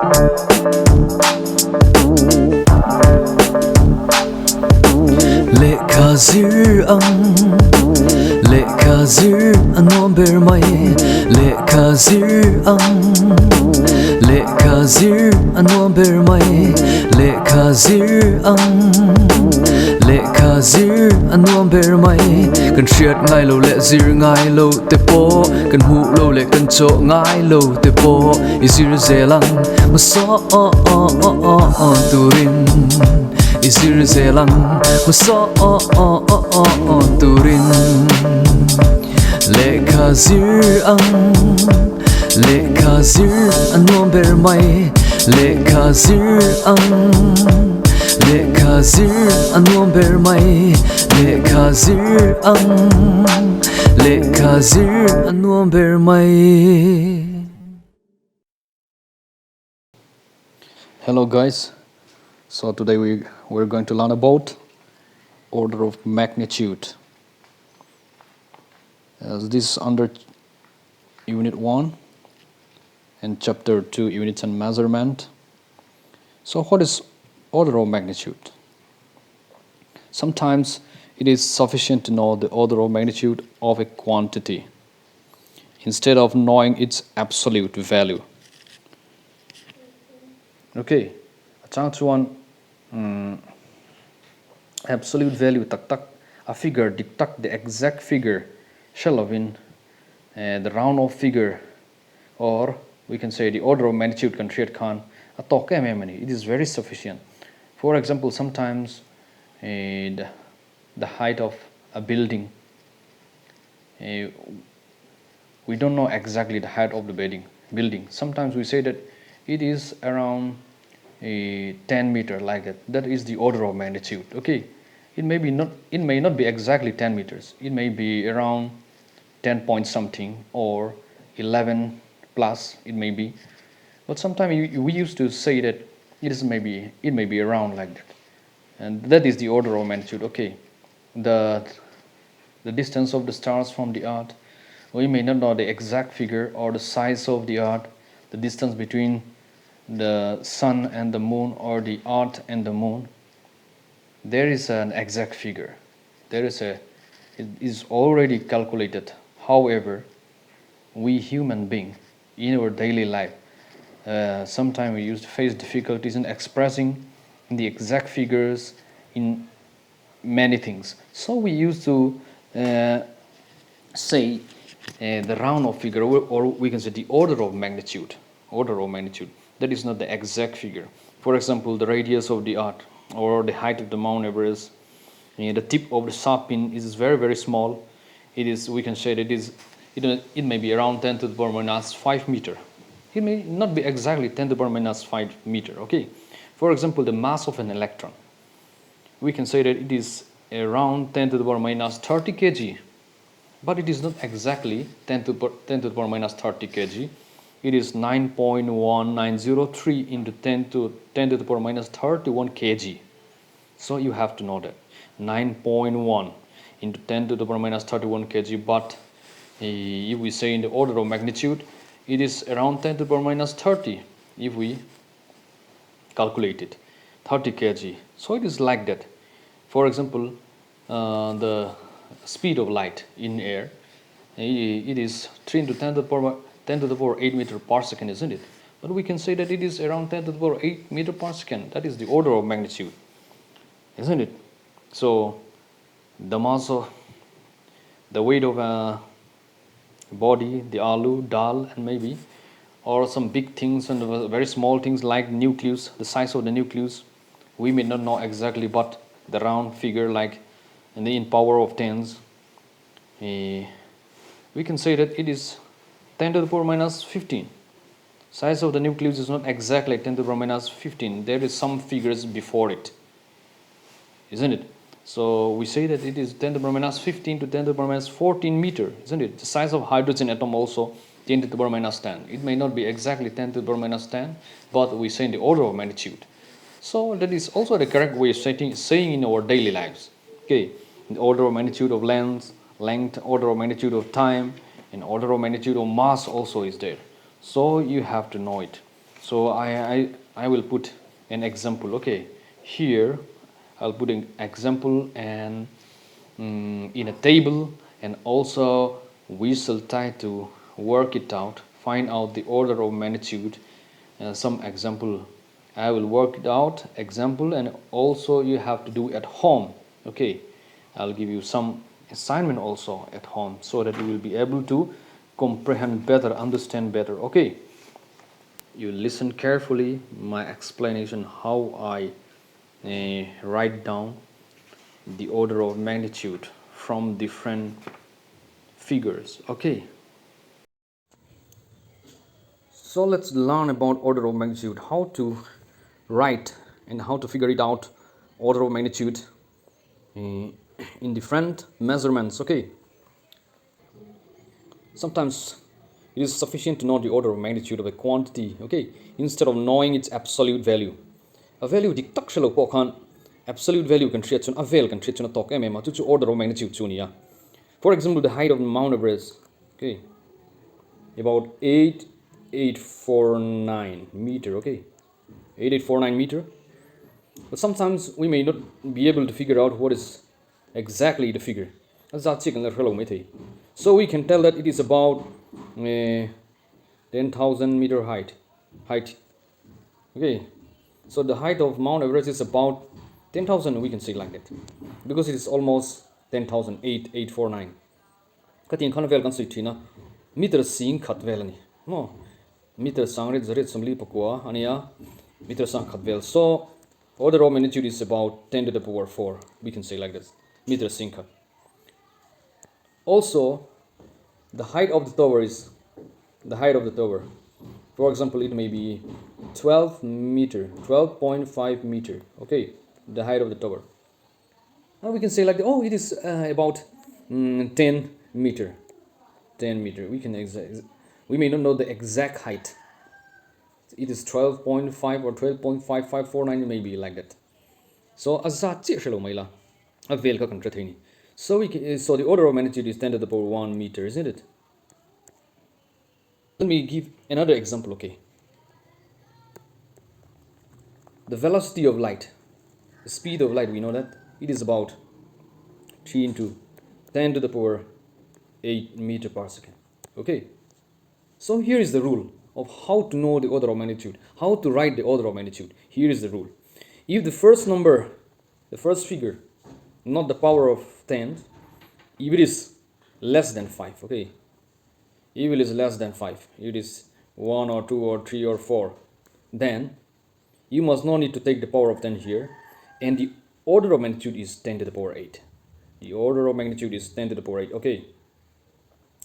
Lekazir anon bermay Lekazir anon bermay Lekazir anon bermay kan triat ngai lo le zir ngai lo te po kan hu lo le kan cho ngai lo te po izir zelang maso turin izir zelang maso turin Lekazir anon bermay Lekazir anon bermay Lekazir anon bermay. Hello guys, so today we're going to learn about order of magnitude. This is under unit 1 and chapter 2, units and measurement. So what is order of magnitude? Sometimes it is sufficient to know the order of magnitude of a quantity instead of knowing its absolute value. Okay, chance one absolute value tak a figure diktak the exact figure shall have been the round of figure, or we can say the order of magnitude kan triat khan a tok it is very sufficient. For example, sometimes the height of a building, we don't know exactly the height of the building. Sometimes we say that it is around 10 meter, like that. That is the order of magnitude. Okay, it may not be exactly 10 meters. It may be around 10 point something or 11 plus. It may be, but sometimes we used to say that it may be around like that, and that is the order of magnitude. Okay, the distance of the stars from the earth, we may not know the exact figure, or the size of the earth, the distance between the sun and the moon, or the earth and the moon. There is an exact figure. It is already calculated. However, we human being in our daily life, sometimes we used to face difficulties in expressing the exact figures in many things. So we used to say the round of figure, or we can say the order of magnitude. That is not the exact figure. For example, the radius of the earth, or the height of the Mount Everest, the tip of the sharp pin is very, very small. We can say that it may be around 10 to the power minus 5 meter. It may not be exactly 10 to the power minus 5 meter. Okay. For example, the mass of an electron, we can say that it is around 10 to the power minus 30 kg, but it is not exactly 10 to the power minus 30 kg. It is 9.1903 into 10 to the power minus 31 kg. So you have to know that 9.1 into 10 to the power minus 31 kg. But if we say in the order of magnitude, it is around 10 to the power minus 30 if we calculate it, 30 kg. So it is like that. For example, the speed of light in air, it is 3 into 10 to the power 8 meter per second, isn't it? But we can say that it is around 10 to the power 8 meter per second. That is the order of magnitude, isn't it? So the mass of the weight of a body, the alu, dal, and maybe, or some big things and very small things like nucleus, the size of the nucleus, we may not know exactly, but the round figure, like in power of tens, we can say that it is 10 to the power minus 15. Size of the nucleus is not exactly 10 to the power minus 15. There is some figures before it, isn't it? So we say that it is 10 to the power minus 15 to 10 to the power minus 14 meter, isn't it? The size of hydrogen atom also 10 to the power minus 10. It may not be exactly 10 to the power minus 10, but we say in the order of magnitude. So that is also the correct way of saying in our daily lives. Okay, the order of magnitude of length, order of magnitude of time, and order of magnitude of mass also is there. So you have to know it. So I will put an example. Okay, here I'll put an example and in a table, and also we shall try to work it out, find out the order of magnitude. Some example I will work it out example, and also you have to do at home. Okay, I'll give you some assignment also at home so that you will be able to comprehend better, understand better. Okay, you listen carefully my explanation how I write down the order of magnitude from different figures. Okay, so let's learn about order of magnitude, how to write and how to figure it out, order of magnitude in different measurements. Okay, sometimes it is sufficient to know the order of magnitude of a quantity, okay, instead of knowing its absolute value. A value dik tak shalo po khan absolute value kan thriat chun a vel kan thriat chun a tok mm tu chu order of magnitude chu nia. For example, the height of Mount Everest, okay, about 8849 meter, okay, 8849 meter. But sometimes we may not be able to figure out what is exactly the figure. So we can tell that it is about 10,000 meter height. Okay, so the height of Mount Everest is about 10,000, we can say like that, because it is almost 10,849. Katin kan vel kan sui thina meter sing khat vel ani no meter sang ret zaret samli pakwa ania meter sang khat vel. So order of magnitude is about 10 to the power 4, we can say like this, meter sing khat. Also the height of the tower is the height of the tower. For example, it may be 12 meter, 12.5 meter, okay, the height of the tower. Now we can say like, oh, it is about 10 meter. We can we may not know the exact height. It is 12.5 or 12.5549, maybe like that. So so so the order of magnitude is 10 to the power 1 meter, isn't it? Let me give another example. Okay, the velocity of light, the speed of light, we know that it is about 3 into 10 to the power 8 meter per second. Okay, so here is the rule of how to know the order of magnitude, how to write the order of magnitude. Here is the rule. If the first number, the first figure, not the power of 10, if it is less than 5, okay, if it is less than 5, it is 1 or 2 or 3 or 4, then you must not need to take the power of 10 here, and the order of magnitude is 10 to the power 8. The order of magnitude is 10 to the power 8, okay.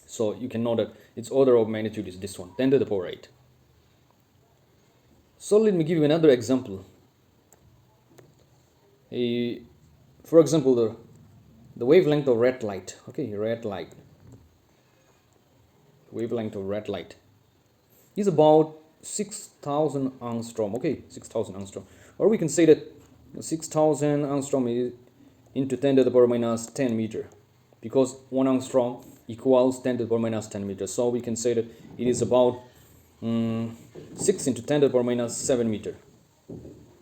So you can know that its order of magnitude is this one, 10 to the power 8. So let me give you another example. For example, the wavelength of red light, okay, red light. Wavelength of red light is about 6,000 angstrom, okay, 6,000 angstrom. Or we can say that 6,000 angstrom is into 10 to the power minus 10 meter, because 1 angstrom equals 10 to the power minus 10 meters. So we can say that it is about 6 into 10 to the power minus 7 meter.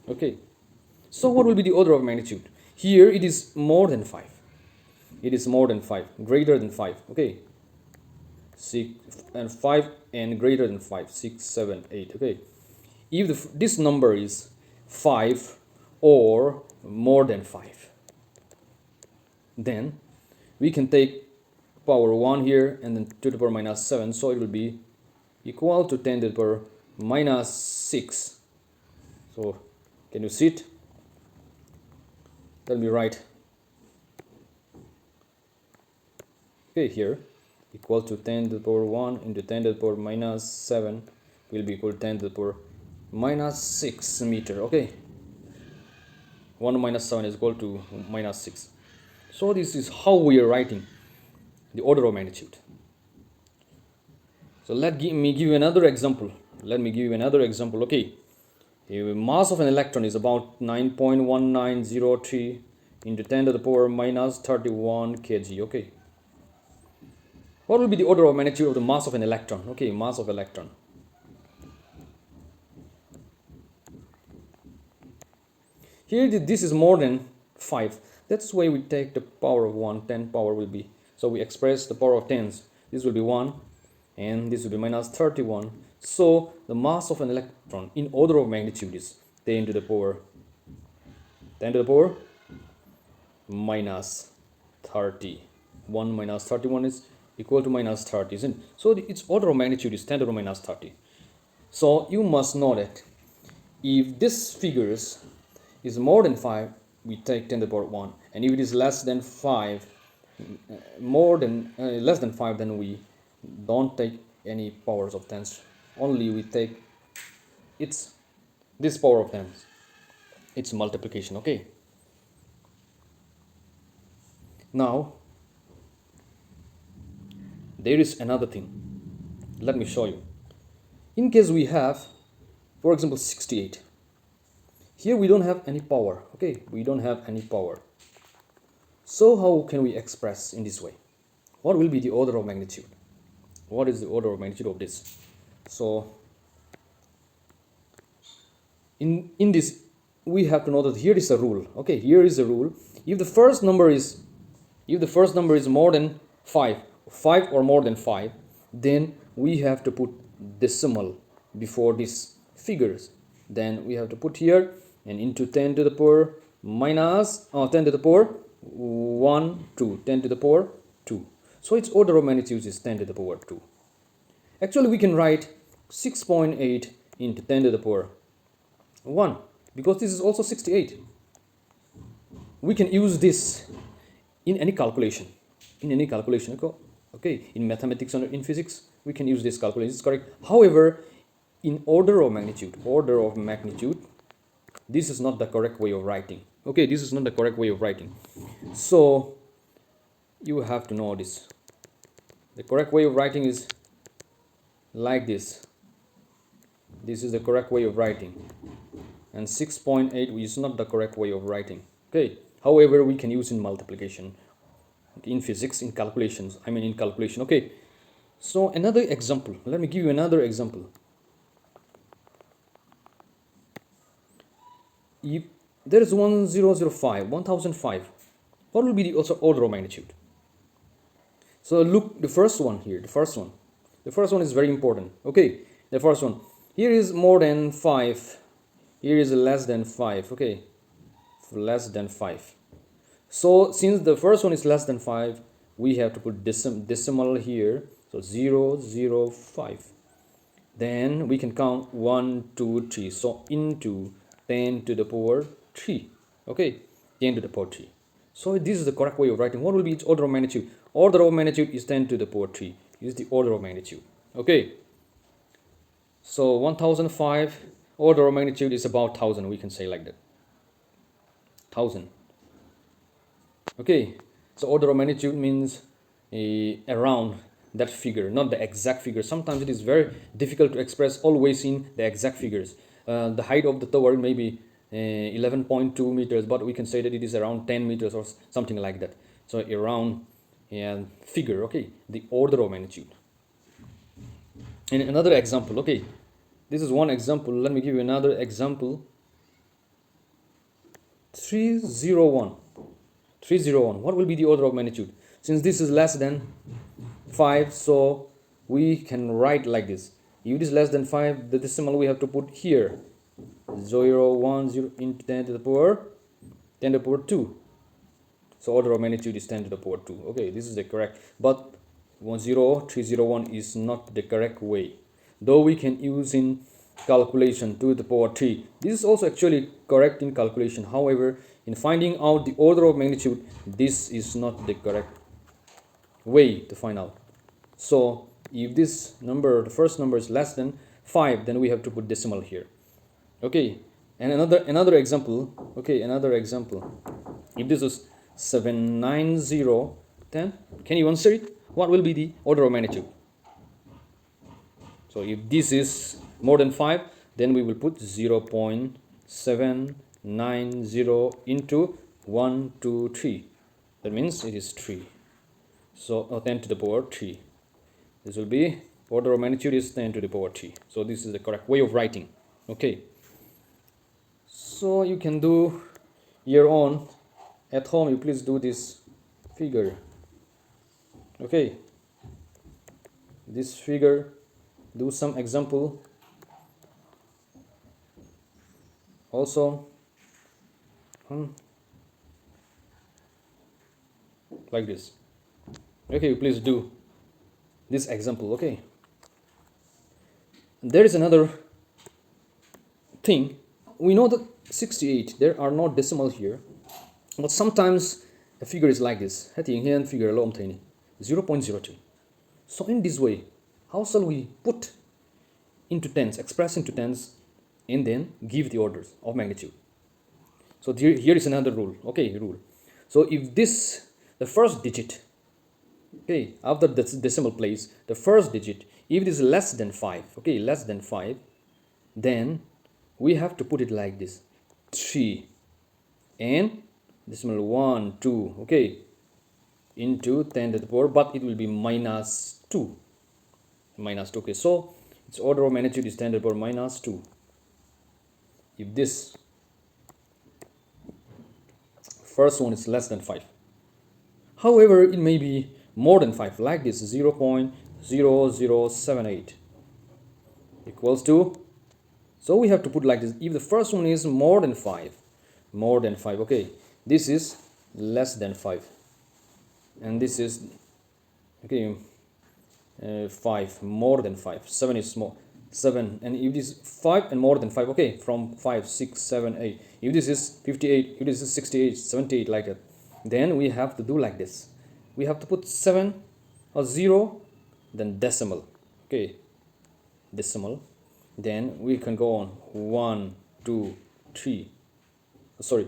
Okay, so what will be the order of magnitude? Here it is more than 5. It is more than 5, greater than 5. Okay, 6 and 5 and greater than 5, 6, 7, 8. Okay, if this number is 5 or more than 5, then we can take power 1 here and then 2 to the power minus 7, so it will be equal to 10 to the power minus 6. So can you see it? Let me write. Okay, here equal to 10 to the power 1 into 10 to the power minus 7 will be equal to 10 to the power minus 6 meter. Okay, 1 minus 7 is equal to minus 6. So this is how we are writing the order of magnitude. So let me give you another example. Okay, the mass of an electron is about 9.1903 into 10 to the power minus 31 kg. Okay, what will be the order of magnitude of the mass of an electron? Okay, mass of electron. Here this is more than 5. That's why we take the power of 1. 10 power will be, so we express the power of tens. This will be 1 and this will be minus 31. So the mass of an electron in order of magnitude is 10 to the power minus 30. 1 minus 31 is equal to minus 30, isn't it? So its order of magnitude is 10 to the minus 30. So you must know that if this figures is more than 5, we take 10 to the power 1, and if it is less than 5, less than 5, then we don't take any powers of tens. Only we take this power of tens, its multiplication. Okay. Now there is another thing. Let me show you. In case we have, for example, 68. Here we don't have any power. Okay, we don't have any power. So how can we express in this way? What will be the order of magnitude? What is the order of magnitude of this? So in this we have to know that here is a rule. Okay, here is a rule. If the first number is more than 5 or more than 5, then we have to put decimal before these figures. Then we have to put here and into 10 to the power minus 10 to the power 1, 2, 10 to the power 2. So its order of magnitude is 10 to the power 2. Actually, we can write 6.8 into 10 to the power 1, because this is also 68. We can use this in any calculation. Okay, in mathematics or in physics, we can use this calculation. It's correct. However, in order of magnitude, this is not the correct way of writing. Okay, this is not the correct way of writing. So you have to know this. The correct way of writing is like this. This is the correct way of writing. And 6.8 is not the correct way of writing. Okay. However, we can use in multiplication, in physics, in calculations. In calculation. Okay. So another example. Let me give you another example. If there is 1005, what will be the order of magnitude? So look, the first one here, the first one is very important. Okay, the first one here is more than 5, here is less than 5. Okay, less than 5. So since the first one is less than 5, we have to put decimal here. So 005. Then we can count 1, 2, 3. So into 10 to the power 3. Okay, 10 to the power 3. So this is the correct way of writing. What will be its order of magnitude? Order of magnitude is 10 to the power 3. Is the order of magnitude. Okay. So 1005, order of magnitude is about 1000. We can say like that. 1000. Okay. So order of magnitude means around that figure, not the exact figure. Sometimes it is very difficult to express always in the exact figures. The height of the tower may be 11.2 meters, but we can say that it is around 10 meters or something like that. So around figure. Okay, the order of magnitude. And another example. Okay, this is one example. Let me give you another example. 301. What will be the order of magnitude? Since this is less than 5, so we can write like this. If it is less than 5, the decimal we have to put here. 0, 1, 0 into 10 to the power 2. So order of magnitude is 10 to the power 2. Okay, this is the correct. But 301 is not the correct way. Though we can use in calculation 2 to the power 3. This is also actually correct in calculation. However, in finding out the order of magnitude, this is not the correct way to find out. So if this number, the first number is less than 5, then we have to put decimal here. Okay, and another example. Okay, another example. If this is 79010, can you answer it? What will be the order of magnitude? So if this is more than 5, then we will put 0.790 into 1, 2, 3. That means it is 3. So 10 to the power 3. This will be order of magnitude is 10 to the power 3. So this is the correct way of writing. Okay. So you can do here on at home you please do this figure. Okay, this figure, do some example also. Like this. Okay, please do this example. Okay, there is another thing. We know that 68 there are no decimal here, but sometimes a figure is like this. Figure 0.02. So in this way, how shall we put into tens, express into tens, and then give the orders of magnitude? So here is another rule. Okay, rule. So if this, the first digit, okay, after the decimal place, the first digit, if it is less than 5, okay, less than 5, then we have to put it like this: 3 and decimal 1, 2, okay, into 10 to the power, but it will be minus 2. Minus 2, okay, so its order of magnitude is 10 to the power minus 2. If this first one is less than 5. However, it may be more than 5, like this: 0.0078 equals to, so we have to put like this: if the first one is more than 5, okay, this is less than 5, and this is, okay, 5, more than 5, 7 is small, 7, and if this is 5 and more than 5, okay, from 5, 6, 7, 8, if this is 58, if this is 68, 78, like that, then we have to do like this: we have to put 7 or 0, then decimal, okay, decimal, then we can go on 1, 2, 3, sorry,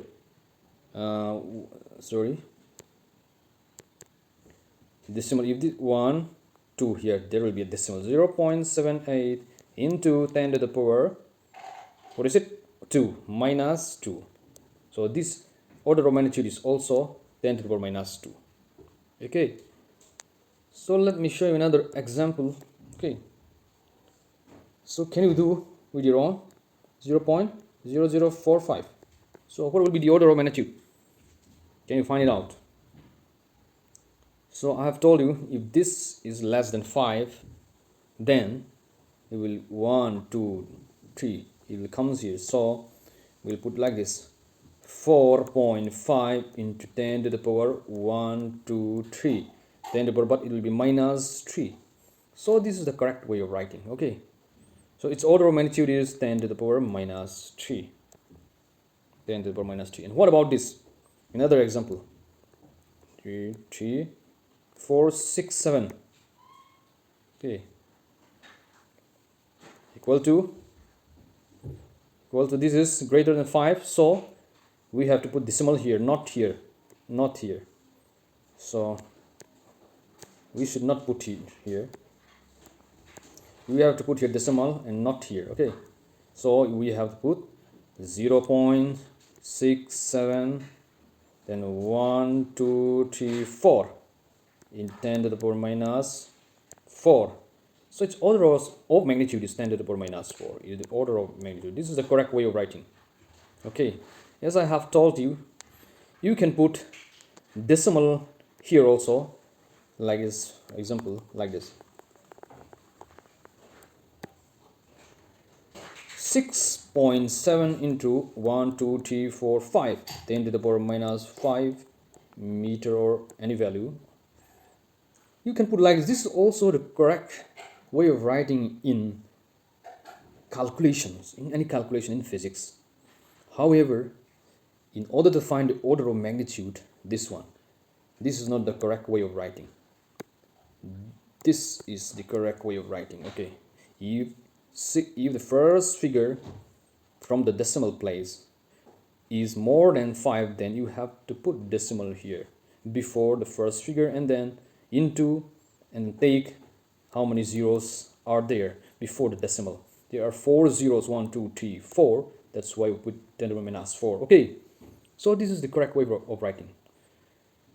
decimal. If this 1, 2, here there will be a decimal: 0.78 into 10 to the power, what is it, 2, minus 2. So this order of magnitude is also 10 to the power minus 2. Okay, so let me show you another example. Okay, so can you do with your own? 0.0045. So what will be the order of magnitude? Can you find it out? So I have told you, if this is less than 5, then it will 1, 2, 3, it will comes here. So we'll put like this: 4.5 into 10 to the power 1, 2, 3, 10 to the power, but it will be minus 3. So this is the correct way of writing. Okay, so its order of magnitude is 10 to the power minus 3. 10 to the power minus 3. And what about this? Another example: 3, 3, 4, 6, 7. Okay, equal to this is greater than 5, so we have to put decimal here, not here, not here. So we should not put it here. We have to put here decimal and not here. Okay, so we have to put 0.67, then 1, 2, 3, 4 in 10 to the power minus 4. So its order of magnitude is 10 to the power minus 4. Is the order of magnitude. This is the correct way of writing. Okay, as I have told you, you can put decimal here also, like this example, like this: 6.7 into 1, 2, 3, 4, 5, 10 to the power minus 5 meter, or any value. You can put like this. This is also the correct way of writing in calculations, in any calculation in physics. However, in order to find the order of magnitude, this is not the correct way of writing. This is the correct way of writing. Okay, if the first figure from the decimal place is more than 5, then you have to put decimal here before the first figure, and then into, and take how many zeros are there before the decimal. There are 4 zeros: 1, 2, 3, 4. That's why we put 10 to the minus 4. Okay, so this is the correct way of writing.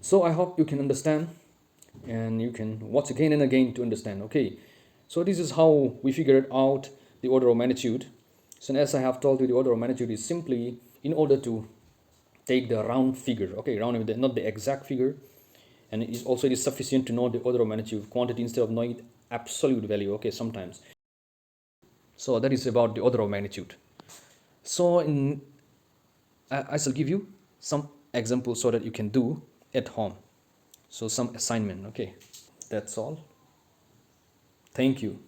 So I hope you can understand, and you can watch again and again to understand. Okay, so this is how we figured out the order of magnitude. So as I have told you, the order of magnitude is simply, in order to take the round figure, okay, round with not the exact figure, and it is sufficient to know the order of magnitude quantity instead of knowing absolute value, okay, sometimes. So that is about the order of magnitude. So I shall give you some examples so that you can do at home. So some assignment, okay. That's all. Thank you.